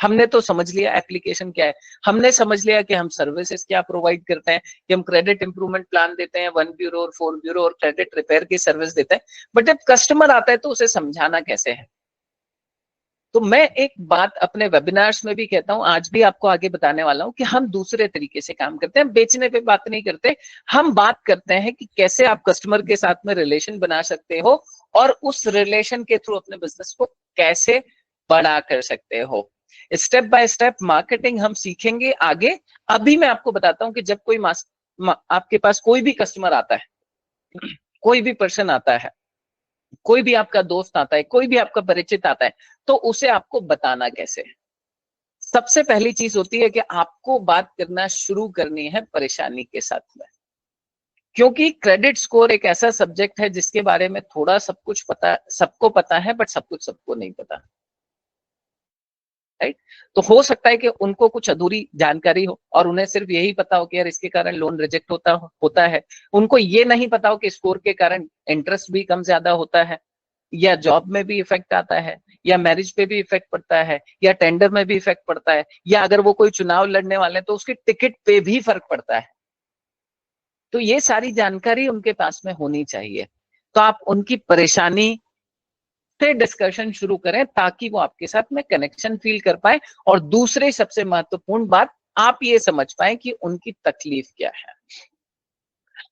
हमने तो समझ लिया एप्लीकेशन क्या है, हमने समझ लिया कि हम सर्विसेज क्या प्रोवाइड करते हैं, कि हम क्रेडिट इंप्रूवमेंट प्लान देते हैं, 1 ब्यूरो और 4 ब्यूरो और क्रेडिट रिपेयर की सर्विस देते हैं, बट जब कस्टमर आता है तो उसे समझाना कैसे है। तो मैं एक बात अपने वेबिनार्स में भी कहता हूं, आज भी आपको आगे बताने वाला हूं कि हम दूसरे तरीके से काम करते हैं, बेचने पे बात नहीं करते, हम बात करते हैं कि कैसे आप कस्टमर के साथ में रिलेशन बना सकते हो और उस रिलेशन के थ्रू अपने बिजनेस को कैसे बड़ा कर सकते हो। स्टेप बाय स्टेप मार्केटिंग हम सीखेंगे आगे। अभी मैं आपको बताता हूं कि जब कोई आपके पास कोई भी कस्टमर आता है, कोई भी पर्सन आता है, कोई भी आपका दोस्त आता है, कोई भी आपका परिचित आता है, तो उसे आपको बताना कैसे है। सबसे पहली चीज होती है कि आपको बात करना शुरू करनी है परेशानी के साथ में, क्योंकि क्रेडिट स्कोर एक ऐसा सब्जेक्ट है जिसके बारे में थोड़ा सब कुछ पता, सबको पता है, बट सब कुछ सबको नहीं पता, राइट। तो हो सकता है कि उनको कुछ अधूरी जानकारी हो और उन्हें सिर्फ यही पता हो कि यार इसके कारण लोन रिजेक्ट होता है, उनको ये नहीं पता हो कि स्कोर के कारण इंटरेस्ट भी कम ज्यादा होता है, या जॉब में भी इफेक्ट आता है, या मैरिज पे भी इफेक्ट पड़ता है, या टेंडर में भी इफेक्ट पड़ता है, या अगर वो कोई चुनाव लड़ने वाले हैं तो उसकी टिकट पे भी फर्क पड़ता है। तो ये सारी जानकारी उनके पास में होनी चाहिए। तो आप उनकी परेशानी से डिस्कशन शुरू करें ताकि वो आपके साथ में कनेक्शन फील कर पाए, और दूसरे सबसे महत्वपूर्ण बात, आप ये समझ पाए कि उनकी तकलीफ क्या है।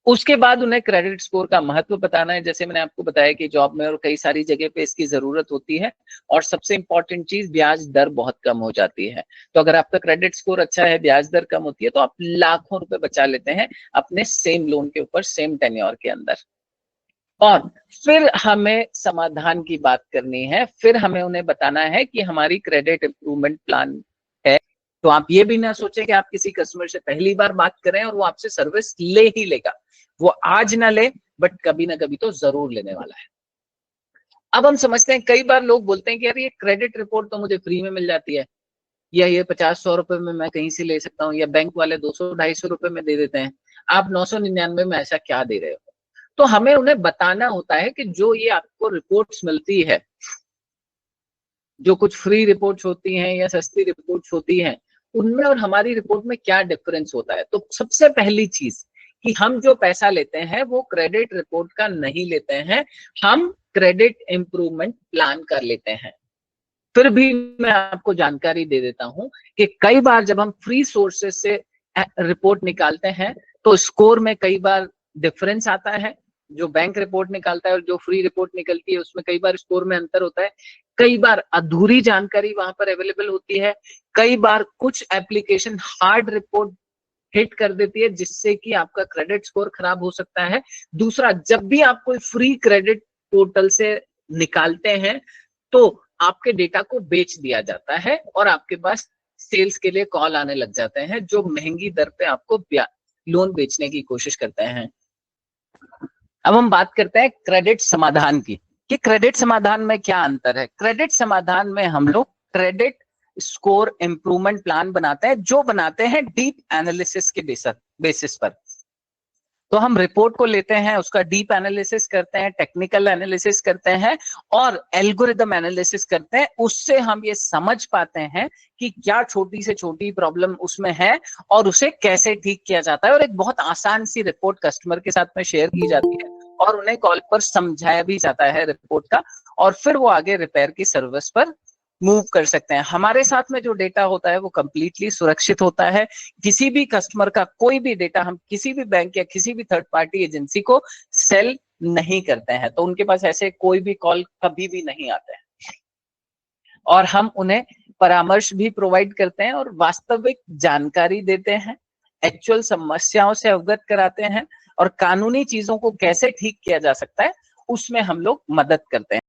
उसके बाद उन्हें क्रेडिट स्कोर का महत्व बताना है, जैसे मैंने आपको बताया कि जॉब में और कई सारी जगह पे इसकी जरूरत होती है। और सबसे इंपॉर्टेंट चीज, ब्याज दर बहुत कम हो जाती है। तो अगर आपका क्रेडिट स्कोर अच्छा है, ब्याज दर कम होती है, तो आप लाखों रुपए बचा लेते हैं अपने सेम लोन के ऊपर, सेम टेन्योर के अंदर। और फिर हमें समाधान की बात करनी है, फिर हमें उन्हें बताना है कि हमारी क्रेडिट इंप्रूवमेंट प्लान है। तो आप ये भी ना सोचें कि आप किसी कस्टमर से पहली बार बात करें और वो आपसे सर्विस ले ही लेगा, वो आज ना ले बट कभी ना कभी तो जरूर लेने वाला है। अब हम समझते हैं, कई बार लोग बोलते हैं कि यार ये क्रेडिट रिपोर्ट तो मुझे फ्री में मिल जाती है, या ये 50-100 रुपए में मैं कहीं से ले सकता हूँ, या बैंक वाले 200-250 रुपए में दे देते हैं, आप 999 में ऐसा क्या दे रहे हो। तो हमें उन्हें बताना होता है कि जो ये आपको रिपोर्ट्स मिलती है, जो कुछ फ्री रिपोर्ट्स होती हैं या सस्ती रिपोर्ट्स होती हैं, उनमें और हमारी रिपोर्ट में क्या डिफरेंस होता है। तो सबसे पहली चीज कि हम जो पैसा लेते हैं वो क्रेडिट रिपोर्ट का नहीं लेते हैं, हम क्रेडिट इंप्रूवमेंट प्लान कर लेते हैं। फिर भी मैं आपको जानकारी दे देता हूं कि कई बार जब हम फ्री सोर्सेस से रिपोर्ट निकालते हैं तो स्कोर में कई बार डिफरेंस आता है। जो बैंक रिपोर्ट निकालता है और जो फ्री रिपोर्ट निकलती है उसमें कई बार स्कोर में अंतर होता है, कई बार अधूरी जानकारी वहां पर अवेलेबल होती है, कई बार कुछ एप्लीकेशन हार्ड रिपोर्ट हिट कर देती है जिससे कि आपका क्रेडिट स्कोर खराब हो सकता है। दूसरा, जब भी आप कोई फ्री क्रेडिट पोर्टल से निकालते हैं तो आपके डेटा को बेच दिया जाता है और आपके पास सेल्स के लिए कॉल आने लग जाते हैं जो महंगी दर पे आपको लोन बेचने की कोशिश करते हैं। अब हम बात करते हैं क्रेडिट समाधान की, कि क्रेडिट समाधान में क्या अंतर है। क्रेडिट समाधान में हम लोग क्रेडिट स्कोर इंप्रूवमेंट प्लान बनाते हैं, जो बनाते हैं डीप एनालिसिस के बेसिस पर। तो हम रिपोर्ट को लेते हैं, उसका डीप एनालिसिस करते हैं, टेक्निकल एनालिसिस करते हैं और एल्गोरिदम एनालिसिस करते हैं। उससे हम ये समझ पाते हैं कि क्या छोटी से छोटी प्रॉब्लम उसमें है और उसे कैसे ठीक किया जाता है, और एक बहुत आसान सी रिपोर्ट कस्टमर के साथ में शेयर की जाती है और उन्हें कॉल पर समझाया भी जाता है रिपोर्ट का, और फिर वो आगे रिपेयर की सर्विस पर मूव कर सकते हैं। हमारे साथ में जो डेटा होता है वो कंप्लीटली सुरक्षित होता है। किसी भी कस्टमर का कोई भी डेटा हम किसी भी बैंक या किसी भी थर्ड पार्टी एजेंसी को सेल नहीं करते हैं, तो उनके पास ऐसे कोई भी कॉल कभी भी नहीं आते हैं। और हम उन्हें परामर्श भी प्रोवाइड करते हैं और वास्तविक जानकारी देते हैं, एक्चुअल समस्याओं से अवगत कराते हैं, और कानूनी चीजों को कैसे ठीक किया जा सकता है उसमें हम लोग मदद करते हैं।